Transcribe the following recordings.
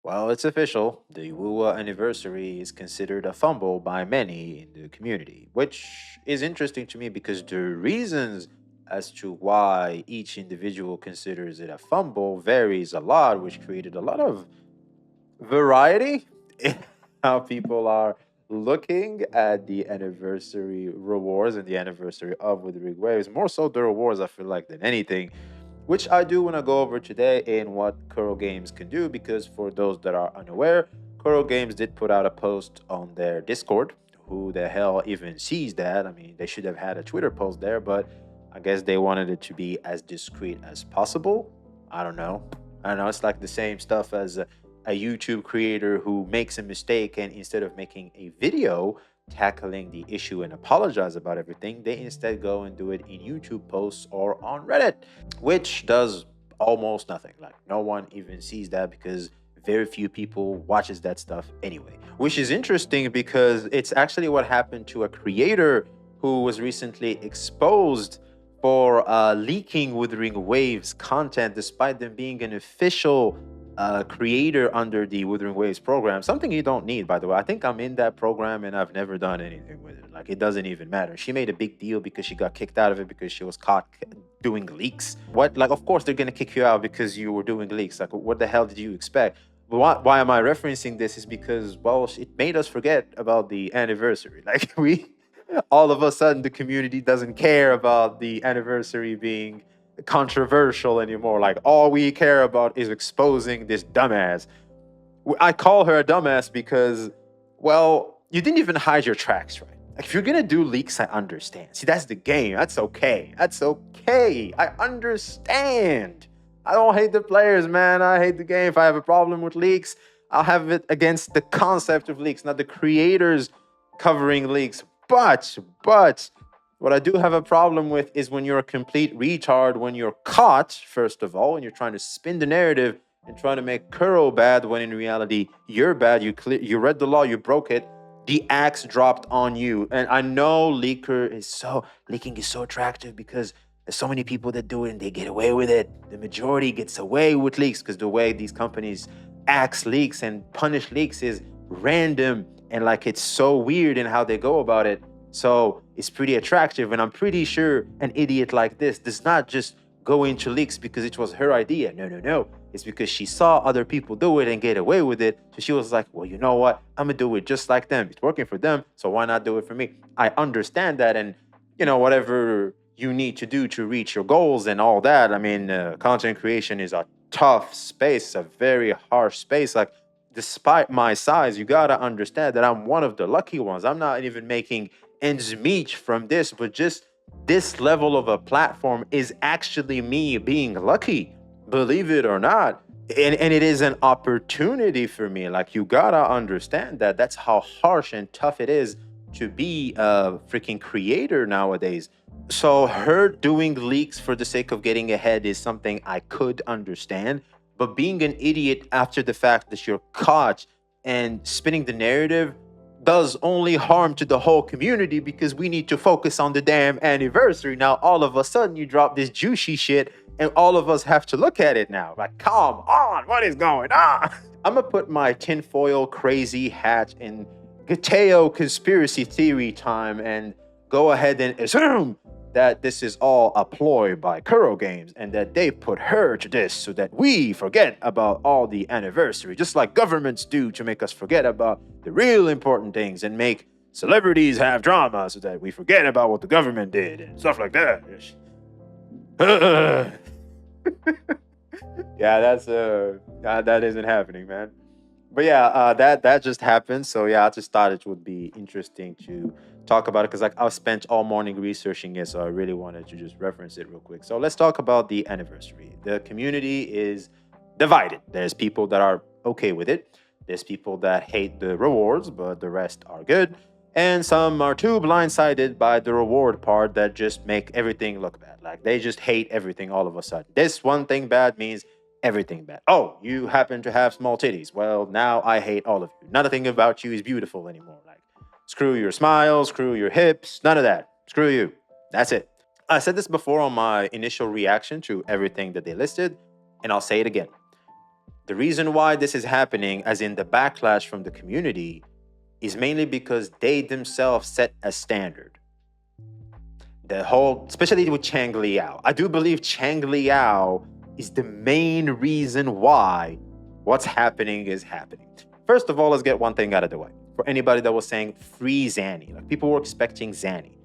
Well, it's official. The wuwa anniversary is considered a fumble by many in the community, which is interesting to me because the reasons as to why each individual considers it a fumble varies a lot, which created a lot of variety in how people are looking at the anniversary rewards and the anniversary of Wuthering Waves. More so the rewards, I feel like, than anything, which I do want to go over today in what Kuro Games can do. Because for those that are unaware, Kuro Games did put out a post on their Discord. Who the hell even sees that? I mean, they should have had a Twitter post there, but I guess they wanted it to be as discreet as possible. I don't know. I don't know. It's like the same stuff as a YouTube creator who makes a mistake, and instead of making a video tackling the issue and apologize about everything, they instead go and do it in YouTube posts or on Reddit, which does almost nothing. Like no one even sees that because very few people watches that stuff anyway. Which is interesting because it's actually what happened to a creator who was recently exposed for leaking Wuthering Waves content despite them being an official creator under the Wuthering Waves program. Something you don't need, by the way. I think I'm in that program and I've never done anything with it. Like, it doesn't even matter. She made a big deal because she got kicked out of it because she was caught doing leaks. What? Like, of course they're gonna kick you out because you were doing leaks. Like, what the hell did you expect? But why am I referencing this? Is because, well, it made us forget about the anniversary. Like, all of a sudden, the community doesn't care about the anniversary being controversial anymore. Like, all we care about is exposing this dumbass. I call her a dumbass because, well, you didn't even hide your tracks, right? Like, if you're gonna do leaks, I understand. See, that's the game. That's okay. That's okay. I understand. I don't hate the players, man. I hate the game. If I have a problem with leaks, I'll have it against the concept of leaks, not the creators covering leaks. But what I do have a problem with is when you're a complete retard, when you're caught, first of all, and you're trying to spin the narrative and trying to make Kuro bad when in reality you're bad. You read the law, you broke it. The axe dropped on you. And I know leaking is so attractive because there's so many people that do it and they get away with it. The majority gets away with leaks because the way these companies axe leaks and punish leaks is random, and like it's so weird in how they go about it. So it's pretty attractive. And I'm pretty sure an idiot like this does not just go into leaks because it was her idea. No, no, no. It's because she saw other people do it and get away with it. So she was like, well, you know what? I'm going to do it just like them. It's working for them. So why not do it for me? I understand that. And, whatever you need to do to reach your goals and all that. I mean, content creation is a tough space, a very harsh space. Like, despite my size, you got to understand that I'm one of the lucky ones. I'm not even making ends meet from this, but just this level of a platform is actually me being lucky, believe it or not. And it is an opportunity for me. Like, you gotta understand that that's how harsh and tough it is to be a freaking creator nowadays. So her doing leaks for the sake of getting ahead is something I could understand, but being an idiot after the fact that you're caught and spinning the narrative does only harm to the whole community because we need to focus on the damn anniversary. Now, all of a sudden, you drop this juicy shit, and all of us have to look at it now. Like, come on, what is going on? I'm gonna put my tinfoil crazy hat in Gateo conspiracy theory time and go ahead and assume that this is all a ploy by Kuro Games and that they put her to this so that we forget about all the anniversary, just like governments do to make us forget about the real important things and make celebrities have drama so that we forget about what the government did and stuff like that. Yeah, that isn't happening, man. But yeah, that just happened. So yeah, I just thought it would be interesting to talk about it because like I've spent all morning researching it, so I really wanted to just reference it real quick. So let's talk about the anniversary. The community is divided. There's people that are okay with it. There's people that hate the rewards, but the rest are good. And some are too blindsided by the reward part that just make everything look bad. Like they just hate everything all of a sudden. This one thing bad means everything bad. Oh, you happen to have small titties. Well, now I hate all of you. Nothing about you is beautiful anymore. Like, screw your smile, screw your hips, none of that. Screw you. That's it. I said this before on my initial reaction to everything that they listed, and I'll say it again. The reason why this is happening, as in the backlash from the community, is mainly because they themselves set a standard. The whole, especially with Chang Liao, I do believe Chang Liao is the main reason why what's happening is happening. First of all, let's get one thing out of the way. For anybody that was saying free Zanny, like people were expecting Zanny,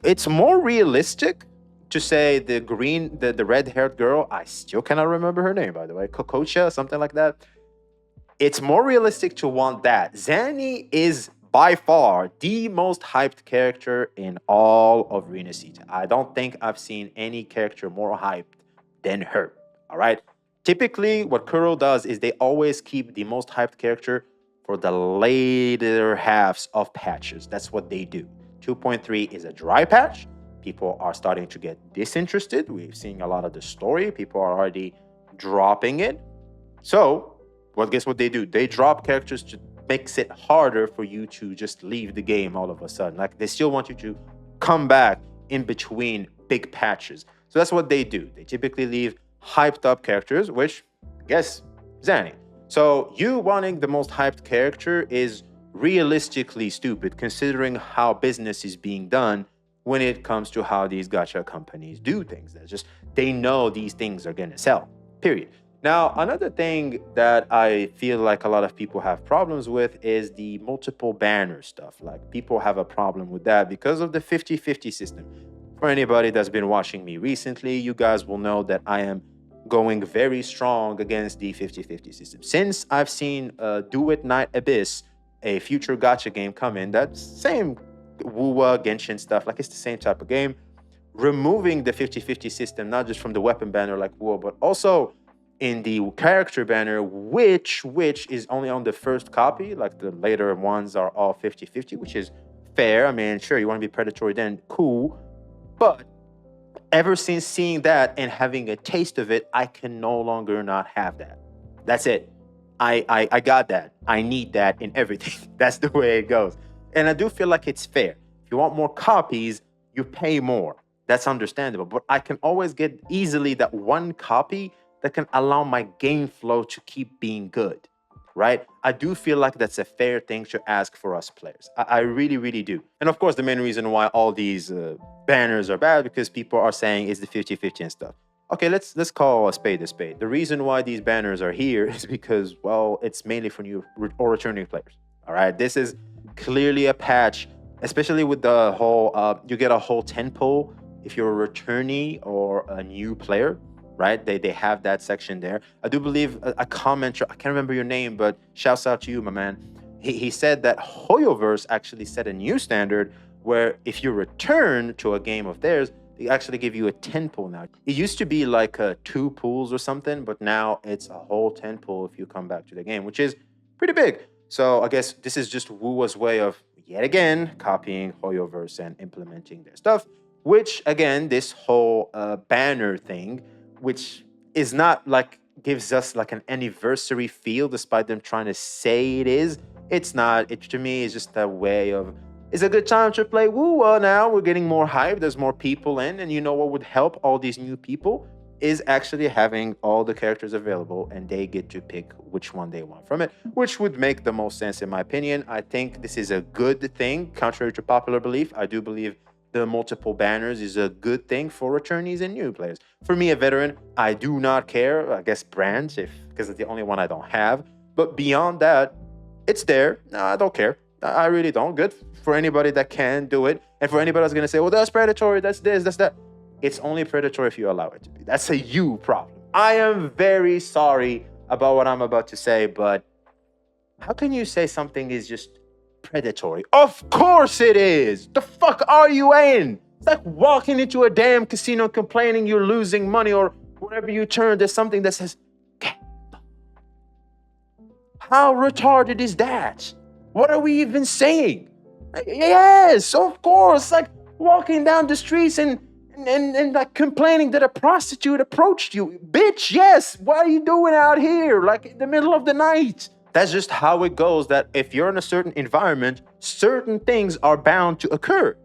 it's more realistic to say the red-haired girl. I still cannot remember her name, by the way, Kokocha, something like that. It's more realistic to want that. Zanny is by far the most hyped character in all of Rena Sita. I don't think I've seen any character more hyped than her. All right. Typically, what Kuro does is they always keep the most hyped character for the later halves of patches. That's what they do. 2.3 is a dry patch. People are starting to get disinterested. We've seen a lot of the story. People are already dropping it. So, well, guess what they do? They drop characters to makes it harder for you to just leave the game all of a sudden. Like they still want you to come back in between big patches. So that's what they do. They typically leave hyped up characters, which I guess Zanny. So you wanting the most hyped character is realistically stupid considering how business is being done when it comes to how these gacha companies do things. That's just they know these things are gonna sell. Period. Now, another thing that I feel like a lot of people have problems with is the multiple banner stuff. Like, people have a problem with that because of the 50-50 system. For anybody that's been watching me recently, you guys will know that I am going very strong against the 50-50 system. Since I've seen Do It Night Abyss, a future gacha game, come in, that same wuwa, Genshin stuff, like it's the same type of game, removing the 50-50 system, not just from the weapon banner like wuwa, but also in the character banner, which is only on the first copy, like the later ones are all 50-50, which is fair. I mean, sure, you want to be predatory then, cool. But ever since seeing that and having a taste of it, I can no longer not have that. That's it. I got that. I need that in everything. That's the way it goes. And I do feel like it's fair. If you want more copies, you pay more. That's understandable. But I can always get easily that one copy that can allow my game flow to keep being good, right? I do feel like that's a fair thing to ask for us players. I really, really do. And of course, the main reason why all these banners are bad because people are saying it's the 50-50 and stuff. Okay, let's call a spade a spade. The reason why these banners are here is because, well, it's mainly for new or returning players. All right, this is clearly a patch, especially with the whole, you get a whole 10 pull if you're a returnee or a new player. Right? They have that section there. I do believe a commenter, I can't remember your name, but shouts out to you, my man. He said that Hoyoverse actually set a new standard where if you return to a game of theirs, they actually give you a 10 pull now. It used to be like 2 pulls or something, but now it's a whole 10 pull if you come back to the game, which is pretty big. So I guess this is just Wuwa's way of, yet again, copying Hoyoverse and implementing their stuff, which, again, this whole banner thing, which is not like gives us like an anniversary feel despite them trying to say it is. It's not. It to me is just a way of, it's a good time to play wuwa now. We're getting more hype. There's more people in. And you know what would help all these new people is actually having all the characters available and they get to pick which one they want from it, which would make the most sense in my opinion. I think this is a good thing, contrary to popular belief. I do believe the multiple banners is a good thing for returnees and new players. For me, a veteran, I do not care. I guess brands, because it's the only one I don't have. But beyond that, it's there. No, I don't care. I really don't. Good for anybody that can do it. And for anybody that's going to say, well, that's predatory, that's this, that's that. It's only predatory if you allow it to be. That's a you problem. I am very sorry about what I'm about to say, but how can you say something is just predatory? Of course it is. The fuck are you in? It's like walking into a damn casino complaining you're losing money, or wherever you turn, there's something that says, gamble. How retarded is that? What are we even saying? Yes, of course. Like walking down the streets and like complaining that a prostitute approached you. Bitch, yes. What are you doing out here? Like in the middle of the night? That's just how it goes, that if you're in a certain environment, certain things are bound to occur.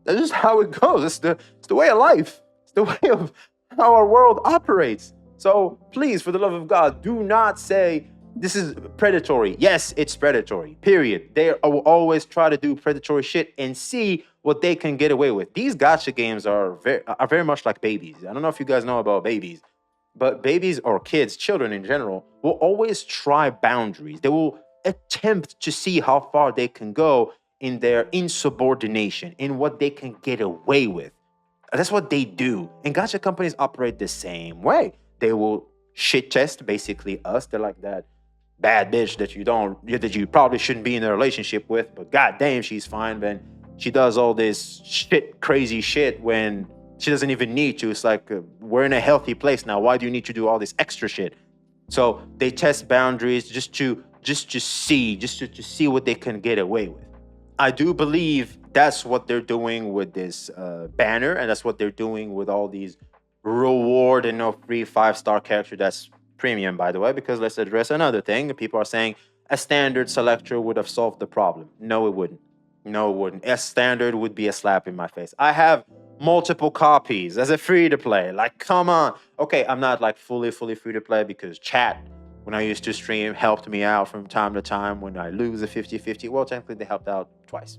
That's just how it goes. It's the way of life. It's the way of how our world operates. So please, for the love of God, do not say this is predatory. Yes, it's predatory. Period. They will always try to do predatory shit and see what they can get away with. These gotcha games are very much like babies. I don't know if you guys know about babies, but babies or kids, children in general, will always try boundaries. They will attempt to see how far they can go in their insubordination, in what they can get away with. That's what they do. And gotcha companies operate the same way. They will shit test basically us. They're like that bad bitch that you probably shouldn't be in a relationship with, but goddamn, she's fine. Then she does all this shit, crazy shit when she doesn't even need to. It's like we're in a healthy place now. Why do you need to do all this extra shit? So they test boundaries just to see what they can get away with. I do believe that's what they're doing with this banner, and that's what they're doing with all these reward and no free 5-star character. That's premium, by the way, because let's address another thing. People are saying a standard selector would have solved the problem. No, it wouldn't. No, it wouldn't. A standard would be a slap in my face. I have multiple copies as a free to play. Like, come on. Okay, I'm not like fully free to play because chat, when I used to stream, helped me out from time to time when I lose a 50-50. Well, technically, they helped out twice.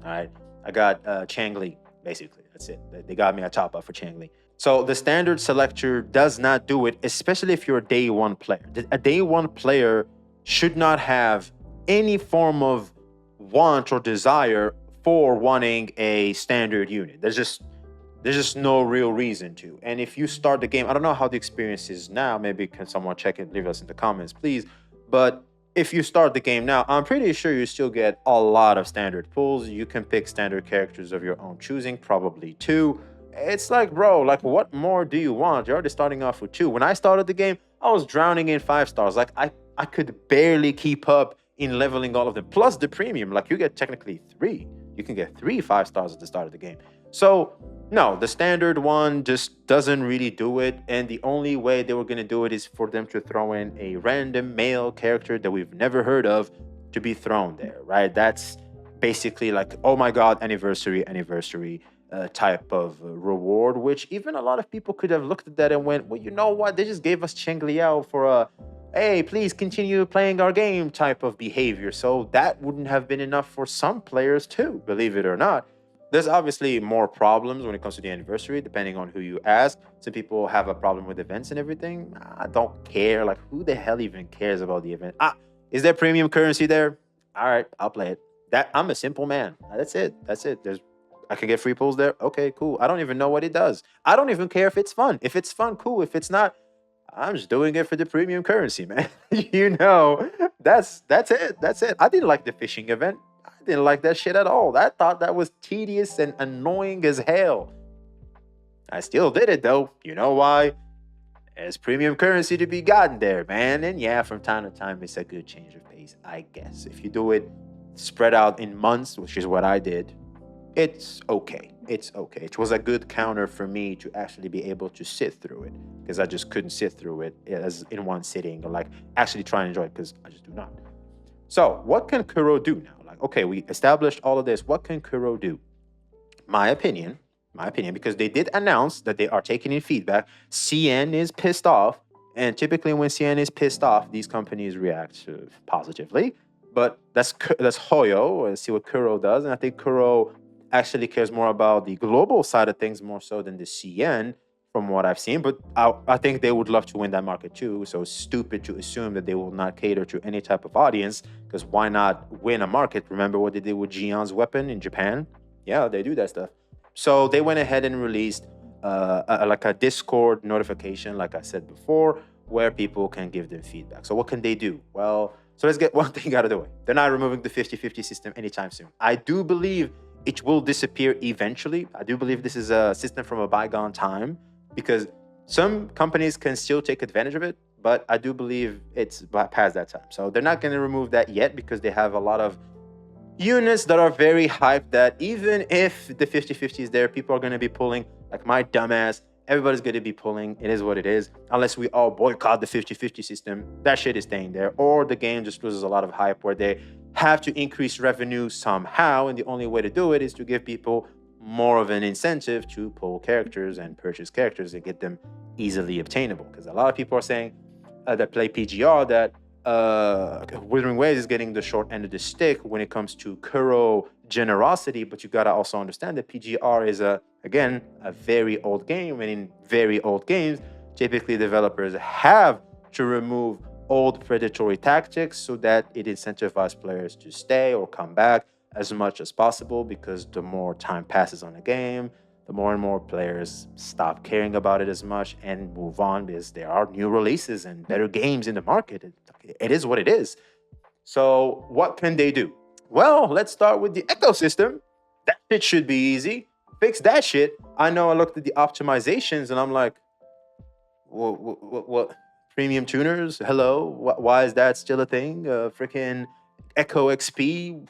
All right. I got Chang Li, basically. That's it. They got me a top up for Chang Li. So the standard selector does not do it, especially if you're a day one player. A day one player should not have any form of want or desire for wanting a standard unit. There's just no real reason to. And if you start the game, I don't know how the experience is now. Maybe can someone check it, leave us in the comments, please. But if you start the game now, I'm pretty sure you still get a lot of standard pulls. You can pick standard characters of your own choosing, probably two. It's like, bro, like what more do you want? You're already starting off with two. When I started the game, I was drowning in 5 stars. Like I could barely keep up in leveling all of them. Plus the premium, like you get technically 3. You can get 3 5 stars at the start of the game. So no, the standard one just doesn't really do it. And the only way they were going to do it is for them to throw in a random male character that we've never heard of to be thrown there, right? That's basically like, oh my God, anniversary type of reward, which even a lot of people could have looked at that and went, well, you know what? They just gave us Cheng Liao for a, hey, please continue playing our game type of behavior. So that wouldn't have been enough for some players too, believe it or not. There's obviously more problems when it comes to the anniversary, depending on who you ask. Some people have a problem with events and everything. I don't care. Like, who the hell even cares about the event? Is there premium currency there? All right, I'll play it. I'm a simple man. That's it. I can get free pulls there. Okay, cool. I don't even know what it does. I don't even care if it's fun. If it's fun, cool. If it's not, I'm just doing it for the premium currency, man. That's it. That's it. I didn't like the fishing event. I didn't like that shit at all. I thought that was tedious and annoying as hell. I still did it though. You know why? There's premium currency to be gotten there, man. And yeah, from time to time, it's a good change of pace, I guess. If you do it spread out in months, which is what I did, it's okay. It's okay. It was a good counter for me to actually be able to sit through it because I just couldn't sit through it as in one sitting or like actually try and enjoy it because I just do not. So what can Kuro do now? Like, okay, we established all of this. What can Kuro do? My opinion, because they did announce that they are taking in feedback. CN is pissed off. And typically when CN is pissed off, these companies react positively. But that's Hoyo. Let's see what Kuro does. And I think Kuro actually cares more about the global side of things more so than the CN from what I've seen. But I think they would love to win that market too. So it's stupid to assume that they will not cater to any type of audience because why not win a market? Remember what they did with Gian's weapon in Japan? Yeah, they do that stuff. So they went ahead and released like a Discord notification, like I said before, where people can give them feedback. So what can they do? Well, so let's get one thing out of the way. They're not removing the 50-50 system anytime soon. I do believe it will disappear eventually. I do believe this is a system from a bygone time because some companies can still take advantage of it, but I do believe it's past that time. So they're not going to remove that yet because they have a lot of units that are very hyped that even if the 50-50 is there, people are going to be pulling, like my dumbass. Everybody's going to be pulling. It is what it is. Unless we all boycott the 50-50 system, that shit is staying there. Or the game just loses a lot of hype where they have to increase revenue somehow. And the only way to do it is to give people more of an incentive to pull characters and purchase characters and get them easily obtainable. Because a lot of people are saying that play PGR that Wuthering Waves is getting the short end of the stick when it comes to Kuro generosity, but you gotta also understand that PGR is again a very old game, and in very old games, typically developers have to remove old predatory tactics so that it incentivizes players to stay or come back as much as possible, because the more time passes on a game, the more and more players stop caring about it as much and move on, because there are new releases and better games in the market. It is what it is. So what can they do? Well, let's start with the ecosystem. That shit should be easy. Fix that shit. I know I looked at the optimizations and I'm like, what premium tuners? Hello? Why is that still a thing? Freaking Echo XP?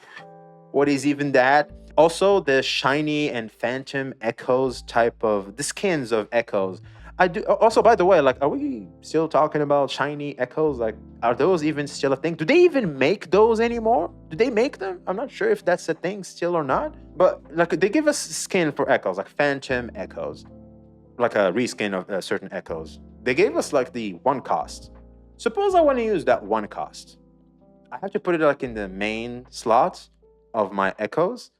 What is even that? Also, the shiny and phantom echoes type of the skins of echoes. I do also, by the way, like, are we still talking about shiny echoes? Like, are those even still a thing? Do they even make those anymore? Do they make them? I'm not sure if that's a thing still or not. But like, they give us skin for echoes, like phantom echoes, like a reskin of certain echoes. They gave us like the one cost. Suppose I want to use that one cost. I have to put it like in the main slots of my echoes,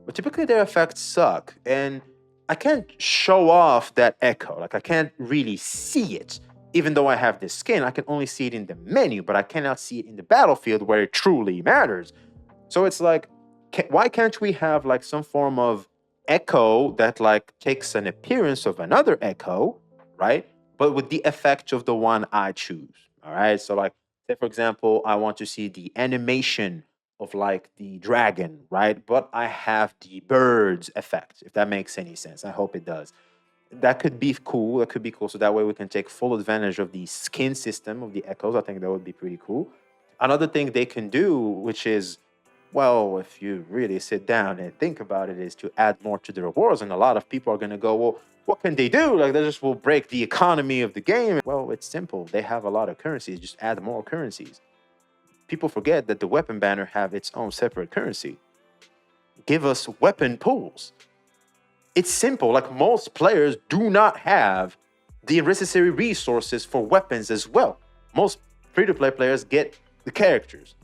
but typically their effects suck, and I can't show off that echo. Like, I can't really see it. Even though I have this skin, I can only see it in the menu, but I cannot see it in the battlefield where it truly matters. So it's like, why can't we have like some form of echo that like takes an appearance of another echo, right? But with the effect of the one I choose. All right. So like, say for example, I want to see the animation of like the dragon, right? But I have the birds effect, if that makes any sense. I hope it does. That could be cool. That could be cool. So that way we can take full advantage of the skin system of the echoes. I think that would be pretty cool. Another thing they can do, which is, well, if you really sit down and think about it, is to add more to the rewards. And a lot of people are going to go, well, what can they do? Like, they just will break the economy of the game. Well, it's simple. They have a lot of currencies. Just add more currencies. People forget that the weapon banner have its own separate currency. Give us weapon pools. It's simple. Like, most players do not have the necessary resources for weapons as well. Most free-to-play players get the characters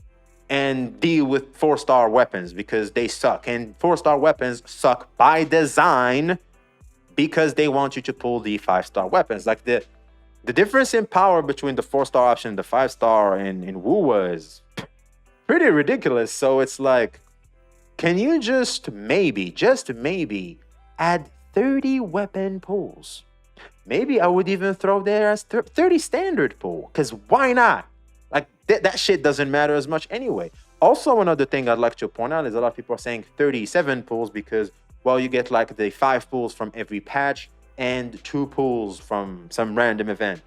and deal with 4-star weapons because they suck. And 4-star weapons suck by design because they want you to pull the 5-star weapons. Like, the difference in power between the 4-star option and the 5-star in wuwa is pretty ridiculous. So it's like, can you just maybe add 30 weapon pools? Maybe I would even throw there as 30 standard pool, because why not? Like, that shit doesn't matter as much anyway. Also, another thing I'd like to point out is a lot of people are saying 37 pools because, well, you get like the 5 pools from every patch and 2 pools from some random event.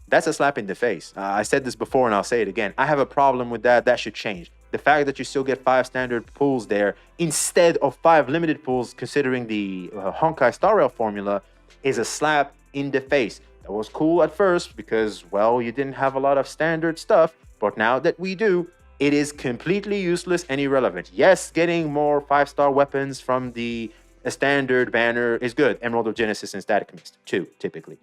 That's a slap in the face. I said this before and I'll say it again. I have a problem with that. That should change. The fact that you still get 5 standard pools there instead of 5 limited pools, considering the Honkai Star Rail formula, is a slap in the face. That was cool at first because, well, you didn't have a lot of standard stuff, but now that we do, it is completely useless and irrelevant. Yes, getting more 5-star weapons from the standard banner is good. Emerald of Genesis and Static Mist, 2, typically.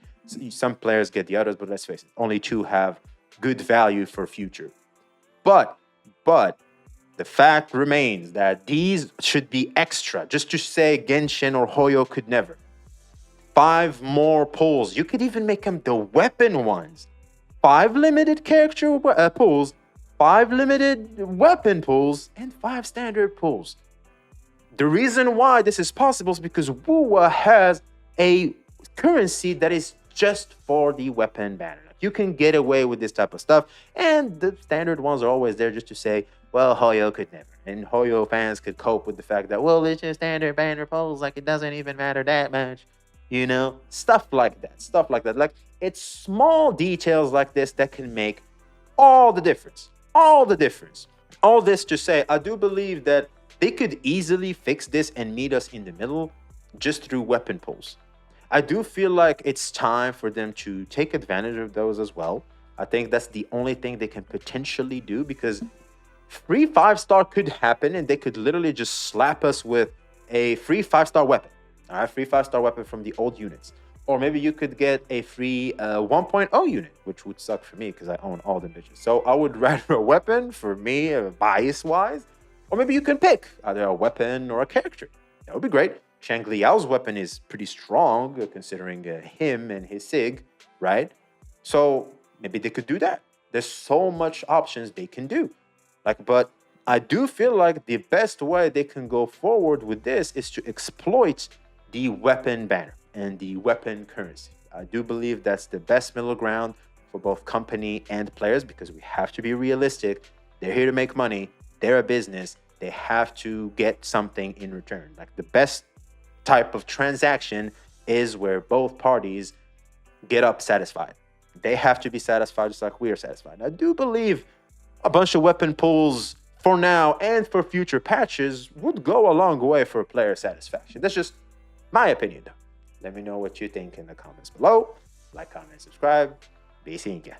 Some players get the others, but let's face it, only 2 have good value for future. But the fact remains that these should be extra, just to say Genshin or Hoyo could never. 5 more pulls. You could even make them the weapon ones. 5 limited character pulls, 5 limited weapon pulls, and 5 standard pulls. The reason why this is possible is because wuwa has a currency that is just for the weapon banner. You can get away with this type of stuff, and the standard ones are always there just to say, well, Hoyo could never. And Hoyo fans could cope with the fact that, well, it's just standard banner pulls, like it doesn't even matter that much. You know, stuff like that. Like, it's small details like this that can make all the difference. All this to say, I do believe that they could easily fix this and meet us in the middle just through weapon pulls. I do feel like it's time for them to take advantage of those as well. I think that's the only thing they can potentially do, because free 5-star could happen and they could literally just slap us with a free 5-star weapon. All right, free 5-star weapon from the old units. Or maybe you could get a free 1.0 unit, which would suck for me because I own all the bitches. So I would rather a weapon for me, bias wise. Or maybe you can pick either a weapon or a character. That would be great. Shang Liao's weapon is pretty strong considering him and his SIG, right? So maybe they could do that. There's so much options they can do. Like, but I do feel like the best way they can go forward with this is to exploit the weapon banner and the weapon currency. I do believe that's the best middle ground for both company and players because we have to be realistic. They're here to make money, they're a business, they have to get something in return. Like the best type of transaction is where both parties get up satisfied. They have to be satisfied just like we are satisfied. I do believe a bunch of weapon pulls for now and for future patches would go a long way for player satisfaction. That's just my opinion, though. Let me know what you think in the comments below. Like, comment, subscribe. Be seeing ya.